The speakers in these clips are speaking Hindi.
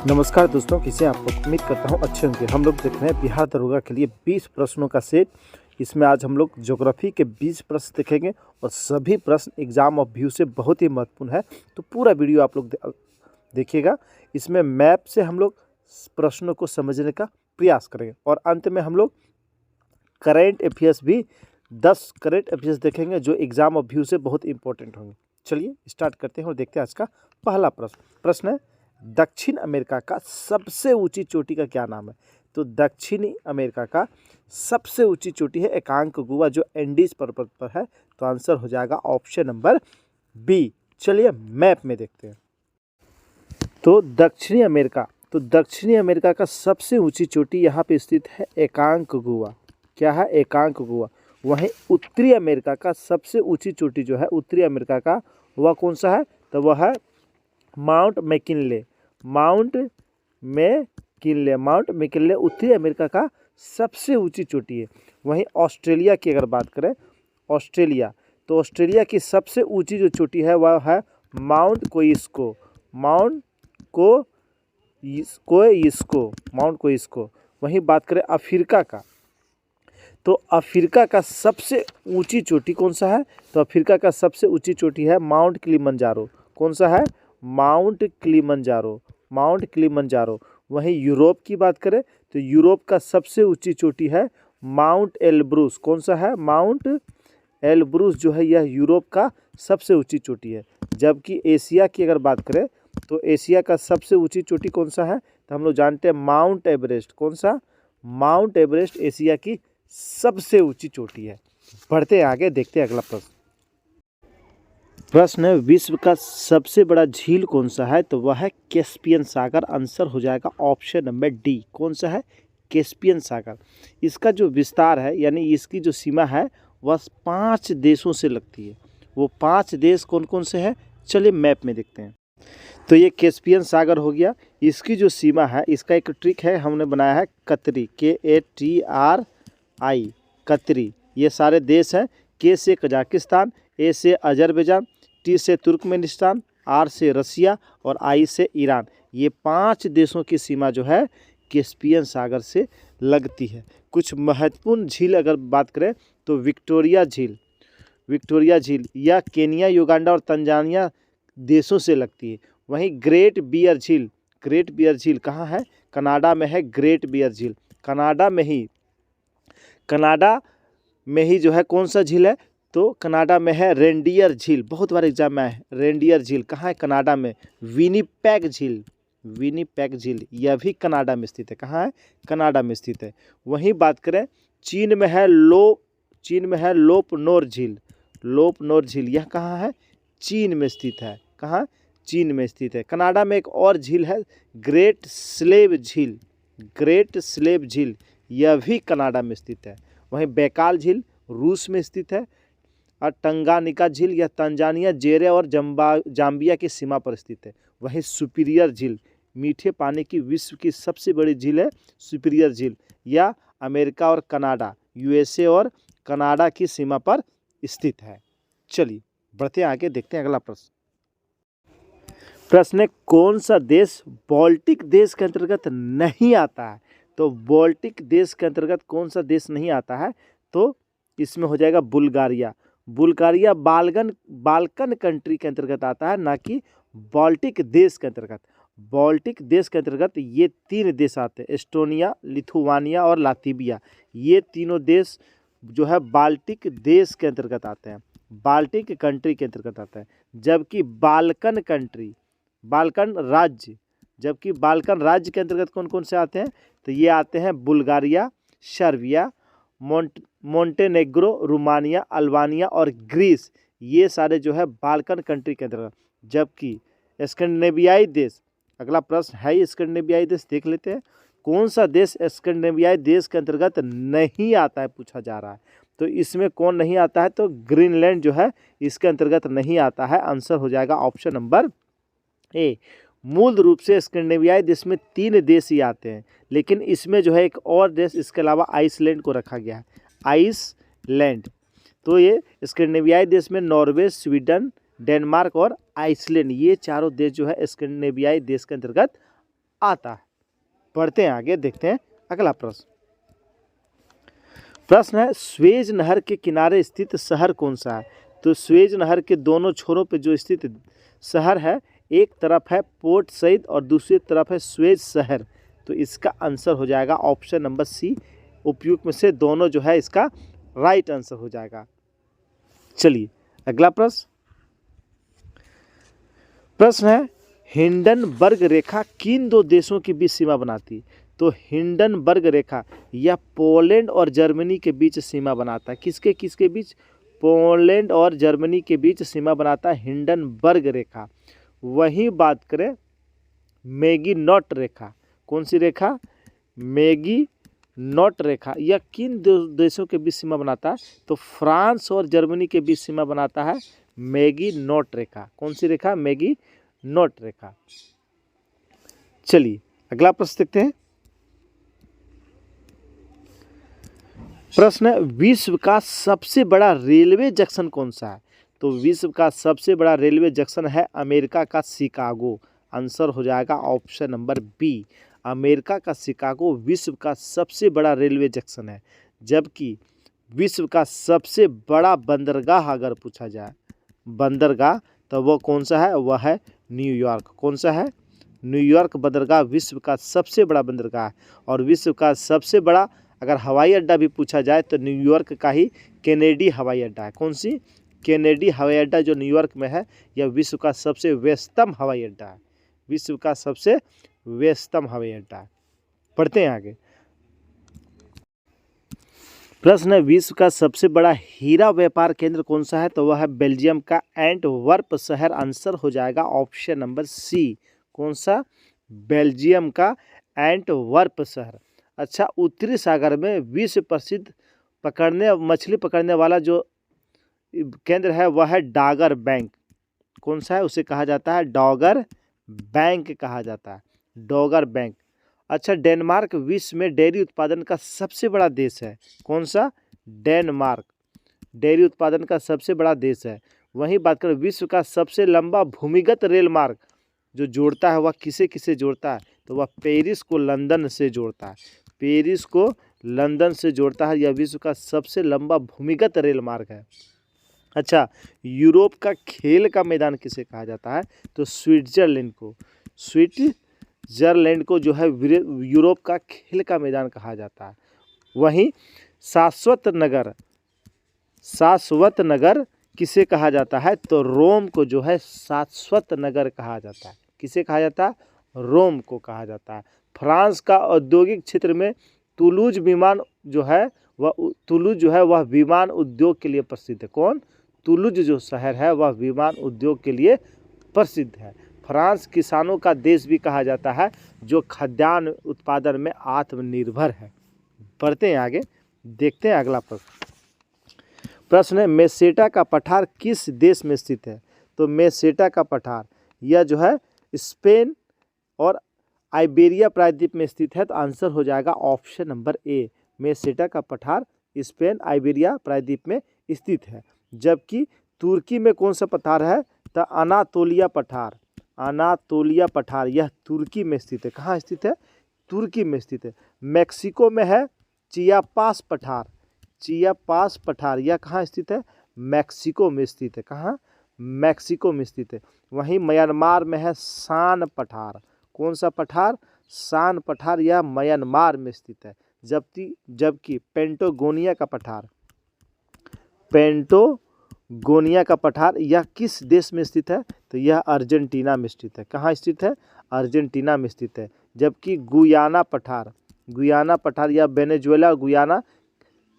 नमस्कार दोस्तों, कैसे हैं आप लोग। उम्मीद करता हूँ अच्छे होंगे। हम लोग देख रहे हैं बिहार दरोगा के लिए 20 प्रश्नों का सेट। इसमें आज हम लोग ज्योग्राफी के 20 प्रश्न देखेंगे और सभी प्रश्न एग्जाम ऑफ व्यू से बहुत ही महत्वपूर्ण है। तो पूरा वीडियो आप लोग देखिएगा। इसमें मैप से हम लोग प्रश्नों को समझने का प्रयास करेंगे और अंत में हम लोग करेंट अफेयर्स भी 10 करेंट अफेयर्स देखेंगे जो एग्जाम ऑफ व्यू से बहुत इंपॉर्टेंट होंगे। चलिए स्टार्ट करते हैं और देखते हैं आज का पहला प्रश्न है, दक्षिण अमेरिका का सबसे ऊंची चोटी का क्या नाम है। तो दक्षिणी अमेरिका का सबसे ऊंची चोटी है एकांकगुआ, जो एंडीज पर्वत पर है। तो आंसर हो जाएगा ऑप्शन नंबर बी। चलिए मैप में देखते हैं। तो दक्षिणी अमेरिका का सबसे ऊंची चोटी यहाँ पे स्थित है एकांकगुआ। क्या है? एकांकगुआ। वहीं उत्तरी अमेरिका का सबसे ऊंची चोटी जो है उत्तरी अमेरिका का, वह कौन सा है? तो वह है माउंट मैकिनले उत्तरी अमेरिका का सबसे ऊंची चोटी है। वहीं ऑस्ट्रेलिया की अगर बात करें, तो ऑस्ट्रेलिया की सबसे ऊंची जो चोटी है वह है माउंट कोइस्को। वहीं बात करें अफ्रीका का, तो अफ्रीका का सबसे ऊंची चोटी कौन सा है? तो अफ्रीका का सबसे ऊंची चोटी है माउंट किलिमंजारो। कौन सा है? Mount Kilimanjaro. वहीं यूरोप की बात करें तो यूरोप का सबसे ऊंची चोटी है माउंट एल्ब्रूस। कौन सा है? माउंट एल्ब्रूस जो है यह यूरोप का सबसे ऊंची चोटी है। जबकि एशिया की अगर बात करें तो एशिया का सबसे ऊंची चोटी कौन सा है? तो हम लोग जानते हैं माउंट एवरेस्ट। कौन सा? माउंट एवरेस्ट एशिया की सबसे ऊंची चोटी है। बढ़ते हैं आगे, देखते हैं अगला प्रश्न है, विश्व का सबसे बड़ा झील कौन सा है? तो वह है कैस्पियन सागर। आंसर हो जाएगा ऑप्शन नंबर डी। कौन सा है? कैस्पियन सागर। इसका जो विस्तार है यानी इसकी जो सीमा है वह 5 देशों से लगती है। वो 5 देश कौन कौन से हैं? चलिए मैप में देखते हैं। तो ये कैस्पियन सागर हो गया। इसकी जो सीमा है, इसका एक ट्रिक है, हमने बनाया है कतरी, KATRI, कतरी। ये सारे देश हैं। के से कजाकिस्तान, ए से अजरबैजान, टी से तुर्कमेनिस्तान, आर से रसिया और आई से ईरान। ये 5 देशों की सीमा जो है कैस्पियन सागर से लगती है। कुछ महत्वपूर्ण झील अगर बात करें तो विक्टोरिया झील या केनिया, युगांडा और तंजानिया देशों से लगती है। वहीं ग्रेट बियर झील कहाँ है? कनाडा में है ग्रेट बियर झील। कनाडा में ही जो है कौन सा झील है? तो कनाडा में है रेंडियर झील। बहुत बार एग्जाम में है रेंडियर झील। कहाँ है? कनाडा में। विनिपेग झील यह भी कनाडा में स्थित है। कहाँ है? कनाडा में स्थित है। वहीं बात करें चीन में है लोपनोर झील। यह कहाँ है? चीन में स्थित है। कहाँ? चीन में स्थित है। कनाडा में एक और झील है ग्रेट स्लेव झील, यह भी कनाडा में स्थित है। वहीं बैकाल झील रूस में स्थित है और टंगानिका झील यह तंजानिया, जेरे और जाम्बिया की सीमा पर स्थित है। वहीं सुपीरियर झील मीठे पानी की विश्व की सबसे बड़ी झील है सुपीरियर झील। यह अमेरिका और कनाडा, USA और कनाडा की सीमा पर स्थित है। चलिए बढ़ते हैं आगे, देखते हैं अगला प्रश्न है, कौन सा देश बाल्टिक देश के अंतर्गत नहीं आता है? तो बाल्टिक देश के अंतर्गत कौन सा देश नहीं आता है? तो इसमें हो जाएगा बुल्गारिया। बाल्कन कंट्री के अंतर्गत आता है, ना कि बाल्टिक देश के अंतर्गत। बाल्टिक देश के अंतर्गत ये 3 देश आते हैं, एस्टोनिया, लिथुआनिया और लातविया। ये तीनों देश जो है बाल्टिक देश के अंतर्गत आते हैं, बाल्टिक कंट्री के अंतर्गत आता है। जबकि बाल्कन राज्य के अंतर्गत कौन कौन से आते हैं? तो ये आते हैं Bulgaria, Serbia, Montenegro, Romania, Albania और ग्रीस। ये सारे जो है बाल्कन कंट्री के अंतर्गत। जबकि स्कैंडिनेवियाई देश, अगला प्रश्न है स्कैंडिनेवियाई देश, देख लेते हैं कौन सा देश स्कैंडिनेवियाई देश के अंतर्गत नहीं आता है, पूछा जा रहा है। तो इसमें कौन नहीं आता है? तो ग्रीनलैंड जो है इसके अंतर्गत नहीं आता है। आंसर हो जाएगा ऑप्शन नंबर ए। मूल रूप से स्कैंडिनेवियाई देश में 3 देश ही आते हैं, लेकिन इसमें जो है एक और देश इसके अलावा आइसलैंड को रखा गया है, आइसलैंड। तो ये स्कैंडिनेवियाई देश में नॉर्वे, स्वीडन, डेनमार्क और आइसलैंड, ये चारों देश जो है स्कैंडिनेवियाई देश के अंतर्गत आता है। पढ़ते हैं आगे, देखते हैं अगला प्रश्न। प्रश्न है, स्वेज नहर के किनारे स्थित शहर कौन सा है? तो स्वेज नहर के दोनों छोरों पे जो स्थित शहर है, एक तरफ है पोर्ट सईद और दूसरी तरफ है स्वेज शहर। तो इसका आंसर हो जाएगा ऑप्शन नंबर सी। उपयुक्त में से दोनों जो है इसका राइट आंसर हो जाएगा। चलिए अगला प्रश्न। प्रश्न है, हिंडनबर्ग रेखा किन दो देशों के बीच सीमा बनाती? तो हिंडनबर्ग रेखा यह पोलैंड और जर्मनी के बीच सीमा बनाता है। किसके किसके बीच? पोलैंड और जर्मनी के बीच सीमा बनाता है हिंडनबर्ग रेखा। वहीं बात करें मैगिनॉट रेखा, कौन सी रेखा? मैगिनॉट रेखा, यह किन देशों के बीच सीमा बनाता है? तो फ्रांस और जर्मनी के बीच सीमा बनाता है मैगिनॉट रेखा। कौन सी रेखा? मैगिनॉट रेखा। चलिए अगला प्रश्न देखते हैं। प्रश्न है, विश्व का सबसे बड़ा रेलवे जंक्शन कौन सा है? तो विश्व का सबसे बड़ा रेलवे जंक्शन है अमेरिका का शिकागो। आंसर हो जाएगा ऑप्शन नंबर बी। अमेरिका का शिकागो विश्व का सबसे बड़ा रेलवे जंक्शन है। जबकि विश्व का सबसे बड़ा बंदरगाह अगर पूछा जाए बंदरगाह, तो वो कौन सा है? वह है न्यूयॉर्क। कौन सा है? न्यूयॉर्क बंदरगाह विश्व का सबसे बड़ा बंदरगाह है। और विश्व का सबसे बड़ा अगर हवाई अड्डा भी पूछा जाए तो न्यूयॉर्क का ही केनेडी हवाई अड्डा है। कौन सी? केनेडी हवाई अड्डा जो न्यूयॉर्क में है, यह विश्व का सबसे व्यस्तम हवाई अड्डा है। विश्व का सबसे व्यस्तम हवाई अड्डा है। पढ़ते हैं आगे। प्रश्न है, विश्व का सबसे बड़ा हीरा व्यापार केंद्र कौन सा है? तो वह है बेल्जियम का एंटवर्प शहर। आंसर हो जाएगा ऑप्शन नंबर सी। कौन सा? बेल्जियम का एंटवर्प शहर। अच्छा, उत्तरी सागर में विश्व प्रसिद्ध मछली पकड़ने वाला जो केंद्र है वह है डॉगर बैंक। कौन सा है? उसे कहा जाता है डॉगर बैंक कहा जाता है, डॉगर बैंक। अच्छा, डेनमार्क विश्व में डेयरी उत्पादन का सबसे बड़ा देश है। कौन सा? डेनमार्क डेयरी उत्पादन का सबसे बड़ा देश है। वहीं बात करें विश्व का सबसे लंबा भूमिगत रेल मार्ग जो जोड़ता है वह किसे किसे जोड़ता है? तो वह पेरिस को लंदन से जोड़ता है। पेरिस को लंदन से जोड़ता है। यह विश्व का सबसे लंबा भूमिगत रेल मार्ग है। अच्छा, यूरोप का खेल का मैदान किसे कहा जाता है? तो स्विट्जरलैंड को जो है यूरोप का खेल का मैदान कहा जाता है। वहीं शाश्वत नगर किसे कहा जाता है? तो रोम को जो है शाश्वत नगर कहा जाता है। किसे कहा जाता है? रोम को कहा जाता है। फ्रांस का औद्योगिक क्षेत्र में तुलूज जो है वह विमान उद्योग के लिए प्रसिद्ध है। कौन? तुलूज जो शहर है वह विमान उद्योग के लिए प्रसिद्ध है। फ्रांस किसानों का देश भी कहा जाता है जो खाद्यान्न उत्पादन में आत्मनिर्भर है। पढ़ते हैं आगे, देखते हैं अगला प्रश्न। प्रश्न है, मेसेटा का पठार किस देश में स्थित है? तो मेसेटा का पठार यह जो है स्पेन और आइबेरिया प्रायद्वीप में स्थित है। तो आंसर हो जाएगा ऑप्शन नंबर ए। मेसेटा का पठार स्पेन आइबेरिया प्रायद्वीप में स्थित है। जबकि तुर्की में कौन सा पठार है? तो अनातोलिया पठार यह तुर्की में स्थित है। कहाँ स्थित है? तुर्की में स्थित है। मैक्सिको में है चियापास पठार यह कहाँ स्थित है? मैक्सिको में स्थित है। कहाँ? मैक्सिको में स्थित है। वहीं म्यांमार में है सान पठार। कौन सा पठार? सान पठार यह म्यांमार में स्थित है। जबकि पेंटागोनिया का पठार यह किस देश में स्थित है? तो यह अर्जेंटीना में स्थित है। कहाँ स्थित है? अर्जेंटीना में स्थित है। जबकि गुयाना पठार यह वेनेजुएला गुयाना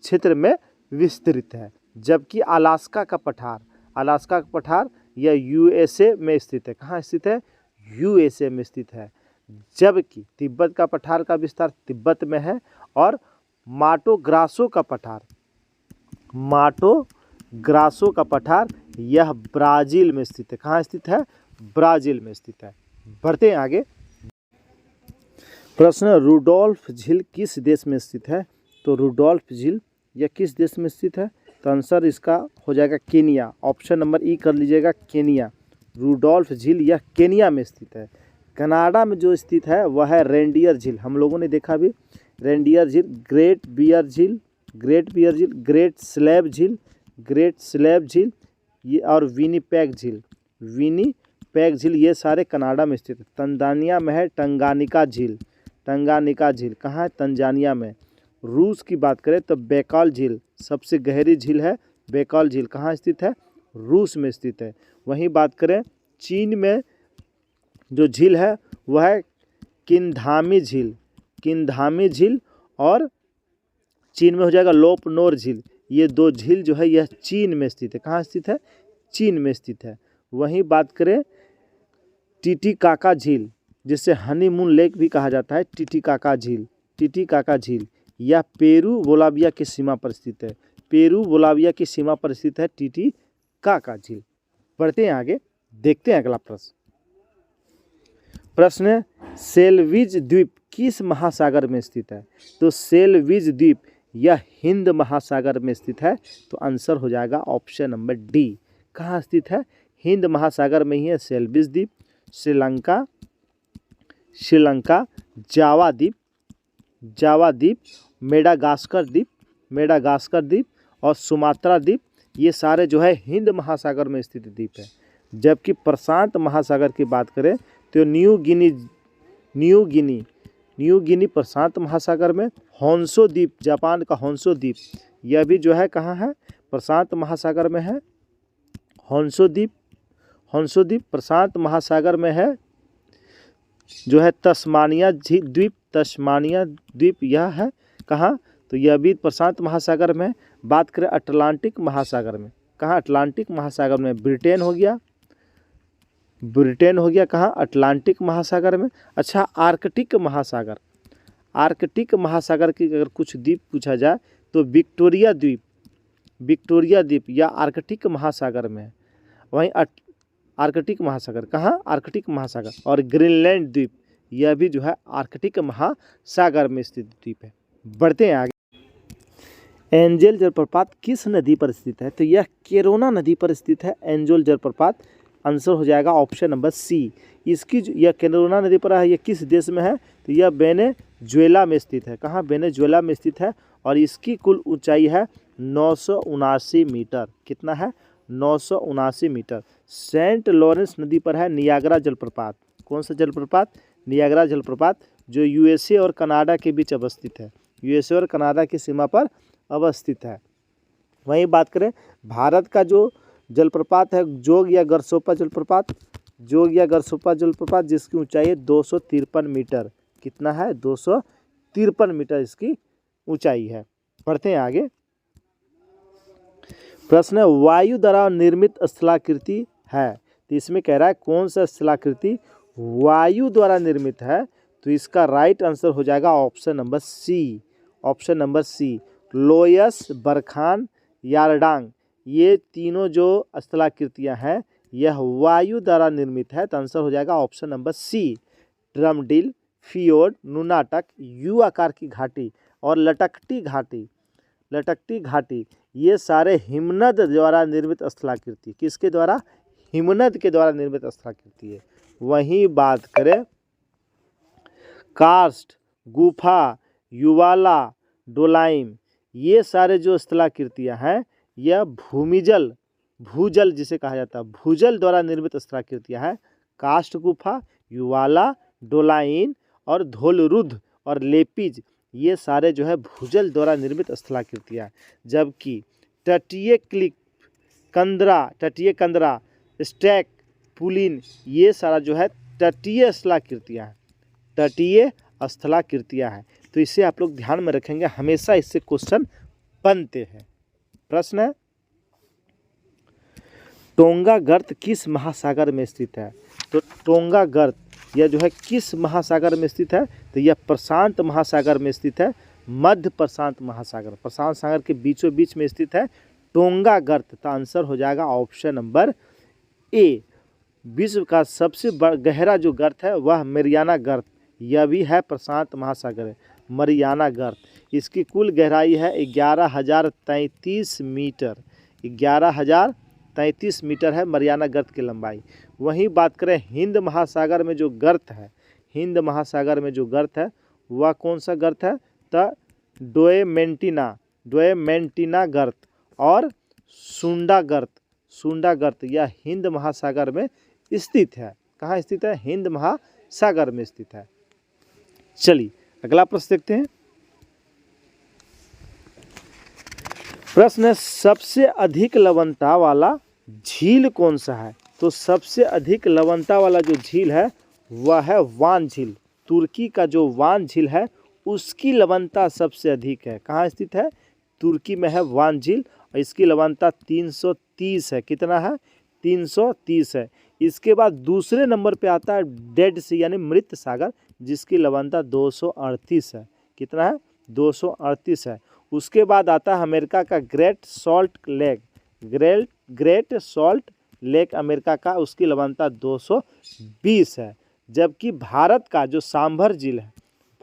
क्षेत्र में विस्तृत है। जबकि अलास्का का पठार यह यूएसए में स्थित है। कहाँ स्थित है? यूएसए में स्थित है। जबकि तिब्बत का पठार का विस्तार तिब्बत में है। और माटो ग्रासो का पठार यह ब्राज़ील में स्थित है। कहाँ स्थित है? ब्राज़ील में स्थित है। बढ़ते हैं आगे। प्रश्न, रुडोल्फ झील किस देश में स्थित है? तो रुडोल्फ झील यह किस देश में स्थित है? तो आंसर इसका हो जाएगा केनिया। ऑप्शन नंबर ई कर लीजिएगा, केनिया। रुडोल्फ झील यह केनिया में स्थित है। कनाडा में जो स्थित है वह है रेनडियर झील, हम लोगों ने देखा भी, रेनडियर झील, ग्रेट बियर झील, ग्रेट स्लैब झील ये, और विनीपेग झील, ये सारे कनाडा में स्थित है। तंजानिया में है टंगानिका झील, कहाँ है? तंजानिया में। रूस की बात करें तो बैकाल झील सबसे गहरी झील है, बैकाल झील कहाँ स्थित है? रूस में स्थित है। वहीं बात करें चीन में जो झील है वह है किंधामी झील, और चीन में हो जाएगा लोपनोर झील। ये दो झील जो है यह चीन में स्थित है। कहाँ स्थित है? चीन में स्थित है। वहीं बात करें टीटीकाका झील, जिसे हनीमून लेक भी कहा जाता है, टीटीकाका झील यह पेरू बोलाविया की सीमा पर स्थित है, टीटीकाका झील। बढ़ते हैं आगे, देखते हैं अगला प्रश्न है सेल्विज द्वीप किस महासागर में स्थित है? तो सेल्विज द्वीप यह हिंद महासागर में स्थित है, तो आंसर हो जाएगा ऑप्शन नंबर डी। कहाँ स्थित है? हिंद महासागर में ही है सेल्विज द्वीप। श्रीलंका, जावा द्वीप, मेडागास्कर द्वीप और सुमात्रा द्वीप, ये सारे जो है हिंद महासागर में स्थित द्वीप है। जबकि प्रशांत महासागर की बात करें तो न्यू गिनी प्रशांत महासागर में, होन्शो द्वीप, जापान का होन्शो द्वीप, यह भी जो है कहाँ है? प्रशांत महासागर में है। होन्शो द्वीप प्रशांत महासागर में है। जो है तस्मानिया द्वीप यह है कहाँ? तो यह भी प्रशांत महासागर में। बात करें अटलांटिक महासागर में, कहाँ? अटलांटिक महासागर में ब्रिटेन हो गया, कहाँ? अटलांटिक महासागर में। अच्छा, आर्कटिक महासागर की अगर कुछ द्वीप पूछा जाए तो विक्टोरिया द्वीप या आर्कटिक महासागर में है। वहीं आर्कटिक महासागर कहाँ? आर्कटिक महासागर। और ग्रीनलैंड द्वीप यह भी जो है आर्कटिक महासागर में स्थित द्वीप है। बढ़ते हैं आगे। एंजल जलप्रपात किस नदी पर स्थित है? तो यह केरोना नदी पर स्थित है एंजल जलप्रपात। आंसर हो जाएगा ऑप्शन नंबर सी। यह केरोना नदी पर है। यह किस देश में है? तो यह वेनेजुएला में स्थित है। कहाँ? वेनेजुएला में स्थित है। और इसकी कुल ऊंचाई है 979 मीटर। कितना है? 979 मीटर। सेंट लॉरेंस नदी पर है नियाग्रा जलप्रपात। कौन सा जलप्रपात? नियाग्रा जलप्रपात, जो यूएसए और कनाडा के बीच अवस्थित है, यूएसए और कनाडा की सीमा पर अवस्थित है। वहीं बात करें भारत का जो जलप्रपात है जोग या गरसोपा जलप्रपात, जिसकी ऊंचाई है 253 मीटर। कितना है? 253 मीटर इसकी ऊंचाई है। बढ़ते हैं आगे। प्रश्न है वायु द्वारा निर्मित स्थलाकृति है, तो इसमें कह रहा है कौन सा स्थलाकृति वायु द्वारा निर्मित है? तो इसका राइट आंसर हो जाएगा option number C. Loess, barkhan, yardang, ये तीनों जो स्थलाकृतियां हैं यह वायु द्वारा निर्मित है, तो आंसर हो जाएगा option number C. Drumlin, fjord, nunatak, U आकार की घाटी और लटकटी घाटी, ये सारे हिमनद द्वारा निर्मित स्थलाकृति। किसके द्वारा? हिमनद के द्वारा निर्मित स्थलाकृति है। वहीं बात करें कार्स्ट, गुफा, युवाला, डोलाइम, ये सारे जो स्थलाकृतियां हैं यह भूजल जिसे कहा जाता है, भूजल द्वारा निर्मित स्थलाकृतियां हैं। कास्ट गुफा, युवाला, डोलाइन और धोलरुद्ध और लेपिज, ये सारे जो है भूजल द्वारा निर्मित स्थलाकृतियां। जबकि तटीय कंदरा, स्टैक, पुलिन, ये सारा जो है तटीय स्थलाकृतियां हैं। तो इसे आप लोग ध्यान में रखेंगे, हमेशा इससे क्वेश्चन बनते हैं। प्रश्न है टोंगा गर्त किस महासागर में स्थित है? तो टोंगा गर्त यह जो है किस महासागर में स्थित है? तो यह प्रशांत महासागर में स्थित है। मध्य प्रशांत सागर के बीचों बीच में स्थित है टोंगा गर्त। तो आंसर हो जाएगा ऑप्शन नंबर ए। विश्व का सबसे गहरा जो गर्त है वह मरियाना गर्त, यह भी है प्रशांत महासागर है, मरियाना गर्त। इसकी कुल गहराई है 11,033 मीटर। 11,033 मीटर है मरियाना गर्त की लंबाई। वहीं बात करें हिंद महासागर में जो गर्त है, हिंद महासागर में जो गर्त है वह कौन सा गर्त है? द डोयमेंटिना गर्त और सुंडा गर्त यह हिंद महासागर में स्थित है। कहाँ स्थित है? हिंद महासागर में स्थित है। चलिए अगला प्रश्न देखते हैं। प्रश्न है सबसे अधिक लवणता वाला झील कौन सा है? तो सबसे अधिक लवणता वाला जो झील है वह है वान झील। तुर्की का जो वान झील है उसकी लवणता सबसे अधिक है। कहाँ स्थित है? तुर्की में है वान झील और इसकी लवणता 330 है। कितना है? 330 है। इसके बाद दूसरे नंबर पे आता है डेड सी यानी मृत सागर, जिसकी लवणता 238 है। कितना है? 238 है। उसके बाद आता है अमेरिका का ग्रेट सॉल्ट लेक अमेरिका का, उसकी लवणता 220 है। जबकि भारत का जो सांभर झील है,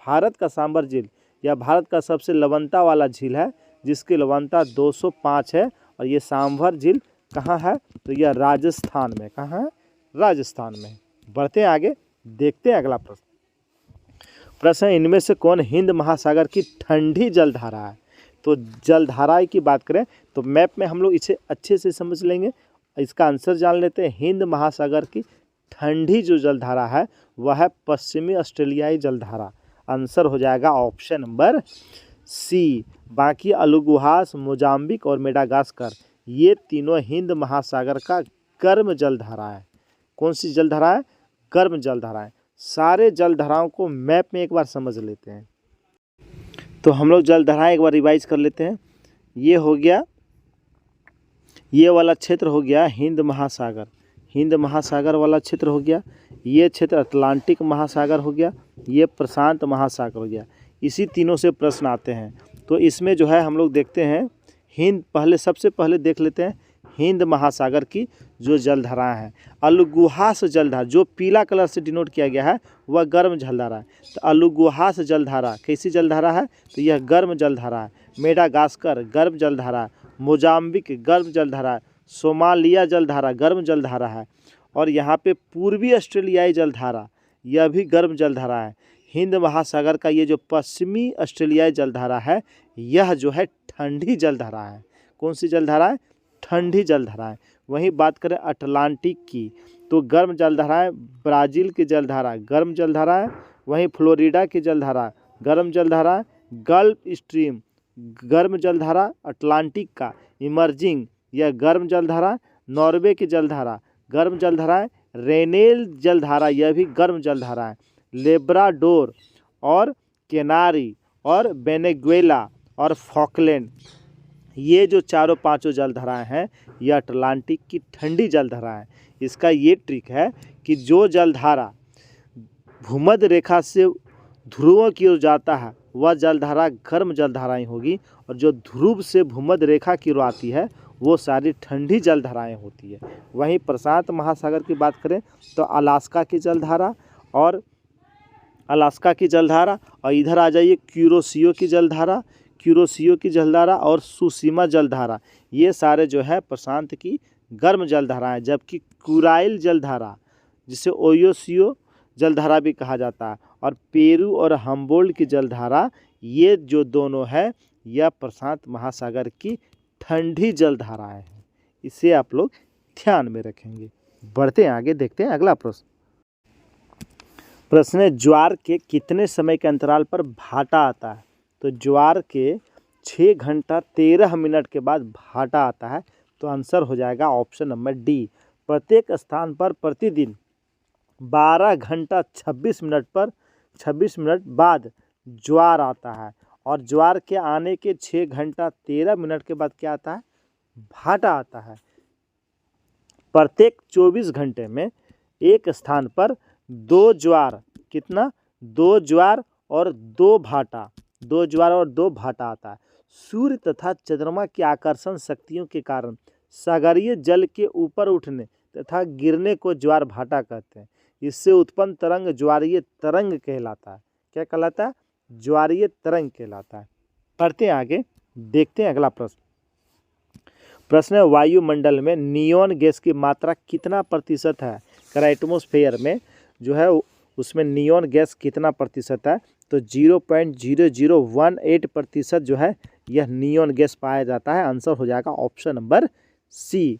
भारत का सांभर झील यह भारत का सबसे लवणता वाला झील है, जिसकी लवणता 205 है। और ये सांभर झील कहाँ है? तो यह राजस्थान में। कहाँ है? राजस्थान में। बढ़ते हैं आगे, देखते हैं अगला प्रश्न। प्रश्न है इनमें से कौन हिंद महासागर की ठंडी जलधारा है? तो जलधारा की बात करें तो मैप में हम लोग इसे अच्छे से समझ लेंगे। इसका आंसर जान लेते हैं। हिंद महासागर की ठंडी जो जलधारा है वह है पश्चिमी ऑस्ट्रेलियाई जलधारा। आंसर हो जाएगा ऑप्शन नंबर सी। बाकी अलुगुहास, मोजाम्बिक और मेडागास्कर ये तीनों हिंद महासागर का गर्म जलधारा है। कौन सी जलधारा है? गर्म जलधारा है। सारे जलधाराओं को मैप में एक बार समझ लेते हैं। तो हम लोग जलधाराएं एक बार रिवाइज कर लेते हैं। ये हो गया, ये वाला क्षेत्र हो गया हिंद महासागर, हिंद महासागर वाला क्षेत्र हो गया। ये क्षेत्र अटलांटिक महासागर हो गया। ये प्रशांत महासागर हो गया। इसी तीनों से प्रश्न आते हैं। तो इसमें जो है हम लोग देखते हैं सबसे पहले देख लेते हैं हिंद महासागर की जो जलधारा है। अलुगुहास जलधारा जो पीला कलर से डिनोट किया गया है वह गर्म जलधारा है। तो अलुगुहास जलधारा कैसी जलधारा है? तो यह गर्म जलधारा है। मेडागास्कर गर्म जलधारा है। मोजाम्बिक गर्म जलधारा है। सोमालिया जलधारा गर्म जलधारा है। और यहाँ पे पूर्वी ऑस्ट्रेलियाई जलधारा यह भी गर्म जलधारा है। हिंद महासागर का ये जो पश्चिमी ऑस्ट्रेलियाई जलधारा है यह जो है ठंडी जलधारा है। कौन सी जलधारा है? ठंडी जलधारा है। वहीं बात करें अटलांटिक की तो गर्म जलधारा है। ब्राज़ील की जलधारा गर्म जलधारा है। वहीं फ्लोरिडा की जलधारा गर्म जलधारा है। गल्फ स्ट्रीम गर्म जलधारा अटलांटिक का। इमर्जिंग यह गर्म जलधारा। नॉर्वे की जलधारा गर्म जलधारा है। रेनेल जलधारा यह भी गर्म जलधारा है। लेब्राडोर और केनारी और वेनेजुएला और फॉकलैंड ये जो चारों पांचों जलधाराएं हैं यह अटलांटिक की ठंडी जलधारा है। इसका ये ट्रिक है कि जो जलधारा भूमध्य रेखा से ध्रुवों की ओर जाता है वह जलधारा गर्म जलधारा ही होगी, और जो ध्रुव से भूमध्य रेखा की ओर आती है वो सारी ठंडी जलधाराएं होती है। वहीं प्रशांत महासागर की बात करें तो अलास्का की जलधारा और इधर आ जाइए क्यूरोसियो की जलधारा और सुसीमा जलधारा, ये सारे जो है प्रशांत की गर्म जलधारा है। जबकि कुराइल जलधारा जिसे ओयोसियो जलधारा भी कहा जाता है और पेरू और हम्बोल्ट की जलधारा ये जो दोनों है यह प्रशांत महासागर की ठंडी जलधारा है। इसे आप लोग ध्यान में रखेंगे। बढ़ते हैं आगे, देखते हैं अगला प्रश्न। प्रश्न है ज्वार के कितने समय के अंतराल पर भाटा आता है? तो ज्वार के 6 घंटा 13 मिनट के बाद भाटा आता है। तो आंसर हो जाएगा ऑप्शन नंबर डी। प्रत्येक स्थान पर प्रतिदिन 12 घंटा 26 मिनट बाद ज्वार आता है, और ज्वार के आने के 6 घंटा 13 मिनट के बाद क्या आता है? भाटा आता है। प्रत्येक 24 घंटे में एक स्थान पर 2 ज्वार, कितना? 2 ज्वार और 2 भाटा आता है। सूर्य तथा चंद्रमा की आकर्षण शक्तियों के कारण सागरीय जल के ऊपर उठने तथा गिरने को ज्वार भाटा कहते हैं। इससे उत्पन्न तरंग ज्वारीय तरंग कहलाता है। क्या कहलाता है? ज्वारीय तरंग कहलाता है। पढ़ते हैं आगे, देखते हैं अगला प्रश्न। प्रश्न है वायुमंडल में नियोन गैस की मात्रा कितना प्रतिशत है? कर एटमॉस्फेयर में जो है उसमें नियॉन गैस कितना प्रतिशत है, तो 0.0018% जो है यह नियॉन गैस पाया जाता है। आंसर हो जाएगा ऑप्शन नंबर सी।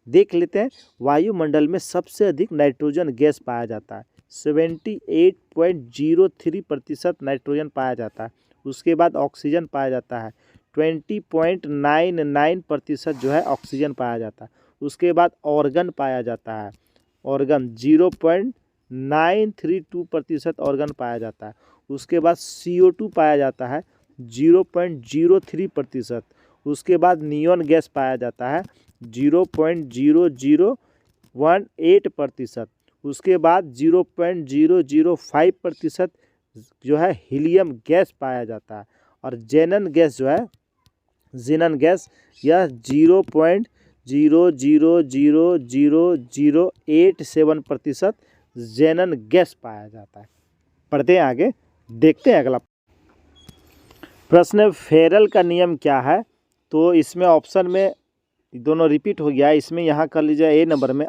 देख लेते हैं वायुमंडल में सबसे अधिक नाइट्रोजन गैस पाया जाता है, 78.03% नाइट्रोजन पाया जाता है। उसके बाद ऑक्सीजन पाया जाता है, 20.99% जो है ऑक्सीजन पाया जाता है। उसके बाद ऑर्गन पाया जाता है, ऑर्गन 0.932% ऑर्गन पाया जाता है। उसके बाद CO2 पाया जाता है 0.03%। उसके बाद नियॉन गैस पाया जाता है 0.0018%। उसके बाद 0.005% जो है हीलियम गैस पाया जाता है। और जेनन गैस जो है जेनन गैस यह 0.000087% जेनन गैस पाया जाता है। पढ़ते हैं आगे, देखते हैं अगला प्रश्न। फेरल का नियम क्या है, तो इसमें ऑप्शन में दोनों रिपीट हो गया है। इसमें यहाँ कर लीजिए ए नंबर में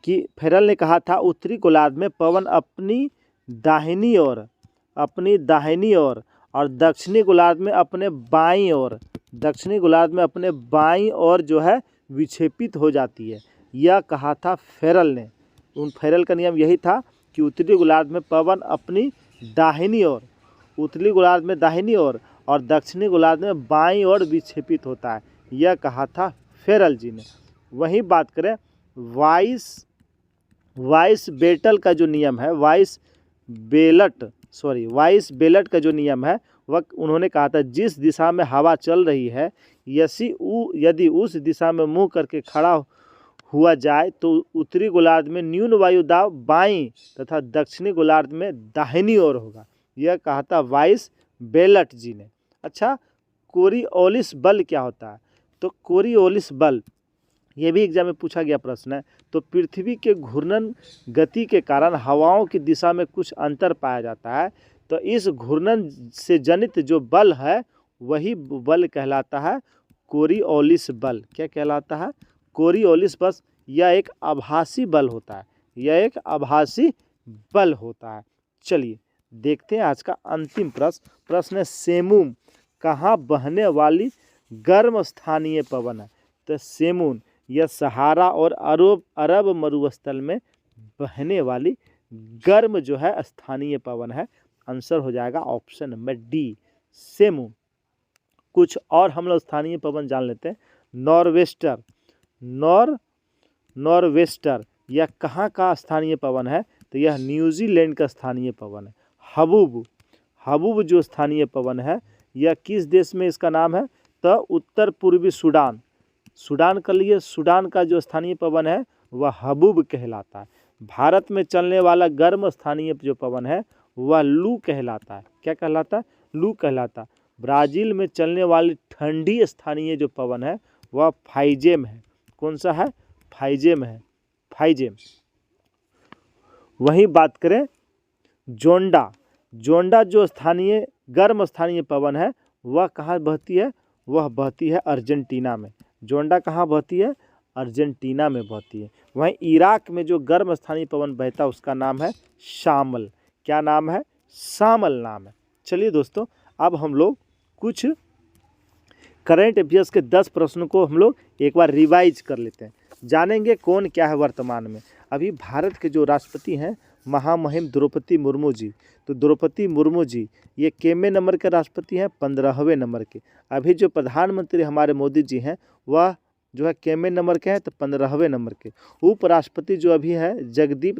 कि फेरल ने कहा था उत्तरी गोलार्ध में पवन अपनी दाहिनी ओर और दक्षिणी गोलार्ध में अपने बाईं ओर जो है विक्षेपित हो जाती है। यह कहा था फेरल ने। फेरल का नियम यही था कि उत्तरी गोलार्ध में पवन अपनी दाहिनी ओर और दक्षिणी गोलार्ध में बाईं ओर विक्षेपित होता है। यह कहा था फेरल जी ने। वहीं बात करें वाइस बेल्ट का जो नियम है, वाइस बेल्ट का जो नियम है वह उन्होंने कहा था जिस दिशा में हवा चल रही है यदि उस दिशा में मुंह करके खड़ा हुआ जाए तो उत्तरी गोलार्ध में न्यून वायु दाब बाईं तथा दक्षिणी गोलार्ध में दाहिनी ओर होगा। यह कहा था वाइस बेल्ट जी ने। अच्छा, कोरियोलिस बल क्या होता है, तो कोरियोलिस बल ये भी एग्जाम में पूछा गया प्रश्न है। तो पृथ्वी के घूर्णन गति के कारण हवाओं की दिशा में कुछ अंतर पाया जाता है, तो इस घूर्णन से जनित जो बल है वही बल कहलाता है कोरियोलिस बल। क्या कहलाता है? कोरियोलिस बल। यह एक आभासी बल होता है। चलिए देखते हैं आज का अंतिम प्रश्न है सेमून कहाँ बहने वाली गर्म स्थानीय पवन है, तो सेमून यह सहारा और अरब मरुस्थल में बहने वाली गर्म जो है स्थानीय पवन है। आंसर हो जाएगा ऑप्शन नंबर डी, सेमून। कुछ और हम लोग स्थानीय पवन जान लेते हैं। नॉरवेस्टर यह कहाँ का स्थानीय पवन है, तो यह न्यूजीलैंड का स्थानीय पवन है। हबूब जो स्थानीय पवन है यह किस देश में इसका नाम है, तो उत्तर पूर्वी सूडान कर लिए। सूडान का जो स्थानीय पवन है वह हबूब कहलाता है। भारत में चलने वाला गर्म स्थानीय जो पवन है वह लू कहलाता है। क्या कहलाता है? लू कहलाता है। ब्राज़ील में चलने वाली ठंडी स्थानीय जो पवन है वह फाइजेम है। कौन सा है? फाइजेम है, फाइजेम। वहीं बात करें जोंडा जो स्थानीय गर्म स्थानीय पवन है वह कहाँ बहती है? वह बहती है अर्जेंटीना में। जोंडा कहाँ बहती है? अर्जेंटीना में बहती है। वहीं इराक में जो गर्म स्थानीय पवन बहता है उसका नाम है शामल। क्या नाम है? शामल नाम है। चलिए दोस्तों, अब हम लोग कुछ करंट अफेयर्स के 10 प्रश्नों को हम लोग एक बार रिवाइज कर लेते हैं। जानेंगे कौन क्या है वर्तमान में। अभी भारत के जो राष्ट्रपति हैं महामहिम द्रौपदी मुर्मू जी, तो द्रौपदी मुर्मू जी ये कितने नंबर के राष्ट्रपति हैं? 15वें नंबर के। अभी जो प्रधानमंत्री हमारे मोदी जी हैं वह जो है कितने नंबर के हैं? तो 15वें नंबर के। उपराष्ट्रपति जो अभी हैं जगदीप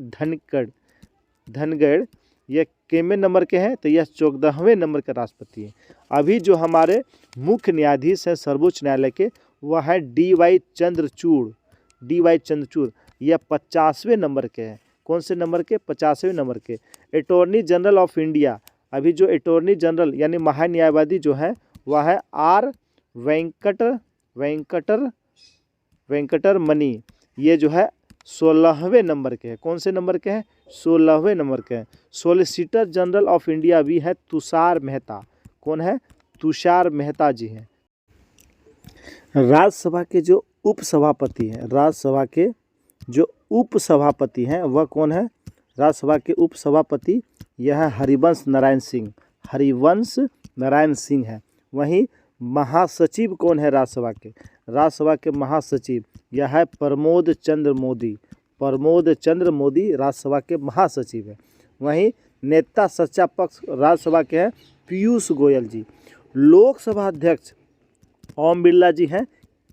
धनखड़ यह कितने नंबर के हैं? तो यह 14वें नंबर के राष्ट्रपति हैं। अभी जो हमारे मुख्य न्यायाधीश हैं सर्वोच्च न्यायालय के वह है DY चंद्रचूड़ यह 50वें नंबर के हैं। कौन से नंबर के? 50वें नंबर के। अटॉर्नी जनरल ऑफ इंडिया, अभी जो अटॉर्नी जनरल यानी महान्यायवादी जो है वह है R वेंकटरमणि, ये जो है 16वें नंबर के हैं। कौन से नंबर के हैं? 16वें नंबर के हैं। सॉलिसिटर जनरल ऑफ इंडिया भी है तुषार मेहता। कौन है? तुषार मेहता जी हैं। राज्यसभा के जो उपसभापति हैं, राज्यसभा के जो उपसभापति हैं वह कौन है? राज्यसभा के उपसभापति यह है हरिवंश नारायण सिंह, हरिवंश नारायण सिंह है। वहीं महासचिव कौन है राज्यसभा के? राज्यसभा के महासचिव यह है प्रमोद चंद्र मोदी, प्रमोद चंद्र मोदी राज्यसभा के महासचिव है। वहीं नेता सच्चा पक्ष राज्यसभा के हैं पीयूष गोयल जी। लोकसभा अध्यक्ष ओम बिरला जी हैं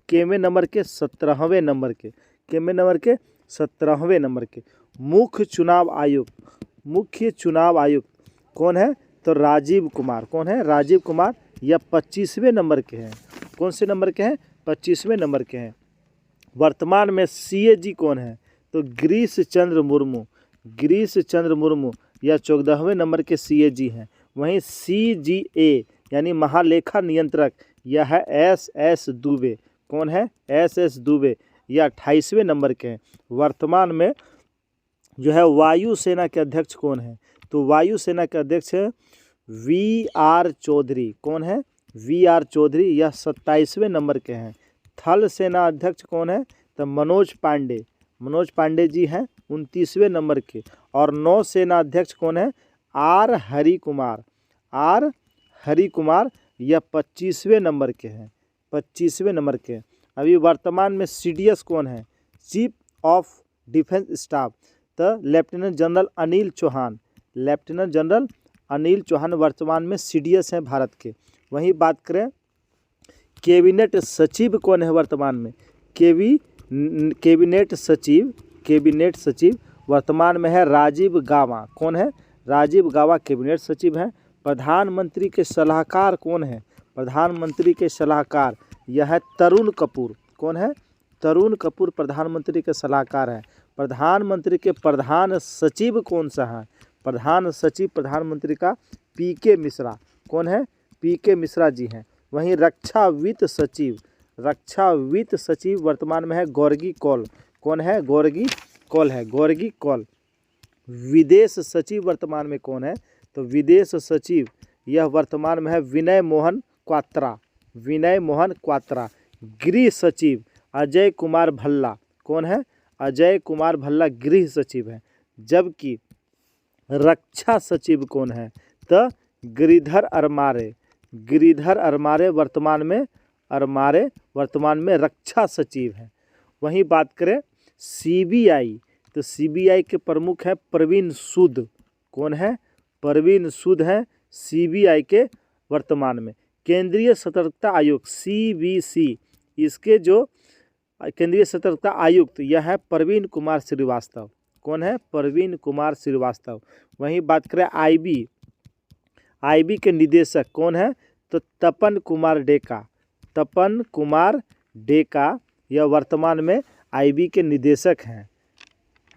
केवें नंबर के? 17वें नंबर के, केवें नंबर के? 17वें नंबर के। मुख्य चुनाव आयुक्त कौन है? तो राजीव कुमार। कौन है? राजीव कुमार। यह 25वें नंबर के हैं। कौन से नंबर के हैं? 25वें नंबर के हैं। वर्तमान में सीएजी कौन है? तो गिरीश चंद्र मुर्मू, गिरीश चंद्र मुर्मू यह 14वें नंबर के सीएजी हैं। वहीं सीजीए यानी महालेखा नियंत्रक यह है एसएस दुबे। कौन है? एसएस दुबे। यह 28वें नंबर के हैं। वर्तमान में जो है वायुसेना के अध्यक्ष कौन है? तो वायुसेना के अध्यक्ष है वीआर चौधरी। कौन है? वीआर चौधरी। यह 27वें नंबर के हैं। थल सेना अध्यक्ष कौन है? तो मनोज पांडे, मनोज पांडे जी हैं 29वें नंबर के। और नौसेना अध्यक्ष कौन है? R Hari Kumar, R Hari Kumar. यह 25वें नंबर के हैं, 25वें नंबर के। अभी वर्तमान में सीडीएस कौन है? चीफ ऑफ डिफेंस स्टाफ तो lieutenant general Anil Chauhan, lieutenant general Anil Chauhan वर्तमान में सीडीएस हैं भारत के। वहीं बात करें कैबिनेट सचिव कौन है वर्तमान में? कैबिनेट सचिव वर्तमान में है राजीव गाबा। कौन है? राजीव गाबा कैबिनेट सचिव हैं। प्रधानमंत्री के सलाहकार कौन है? प्रधानमंत्री के सलाहकार यह है तरुण कपूर। कौन है? तरुण कपूर प्रधानमंत्री के सलाहकार हैं। प्रधानमंत्री के प्रधान सचिव कौन सा है? प्रधान सचिव प्रधानमंत्री का पीके मिश्रा। कौन है? पीके मिश्रा जी हैं। वहीं रक्षा वित्त सचिव वर्तमान में है गौरगी कौल। कौन है? गौरगी कौल है, गौरगी कौल। विदेश सचिव वर्तमान में कौन है? तो विदेश सचिव यह वर्तमान में है विनय मोहन क्वात्रा, विनय मोहन क्वात्रा। गृह सचिव अजय कुमार भल्ला। कौन है? अजय कुमार भल्ला गृह सचिव है। जबकि रक्षा सचिव कौन है? तो गिरिधर अरमारे, गिरिधर अरमारे वर्तमान में रक्षा सचिव हैं। वहीं बात करें सीबीआई तो सीबीआई के प्रमुख हैं प्रवीण सूद। कौन है? प्रवीण सूद हैं सीबीआई के वर्तमान में। केंद्रीय सतर्कता आयोग सीबीसी इसके जो केंद्रीय सतर्कता आयुक्त यह है प्रवीण कुमार श्रीवास्तव। कौन है? प्रवीण कुमार श्रीवास्तव। वहीं बात करें आईबी के निदेशक कौन है? तो तपन कुमार डेका, तपन कुमार डेका यह वर्तमान में आईबी के निदेशक हैं,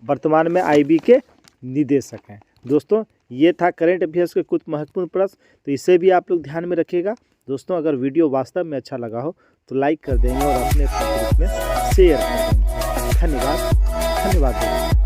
वर्तमान में आईबी के निदेशक हैं। दोस्तों ये था करंट अफेयर्स के कुछ महत्वपूर्ण प्रश्न, तो इसे भी आप लोग ध्यान में रखिएगा। दोस्तों अगर वीडियो वास्तव में अच्छा लगा हो तो लाइक कर देंगे और अपने ग्रुप में शेयर कर देंगे। धन्यवाद।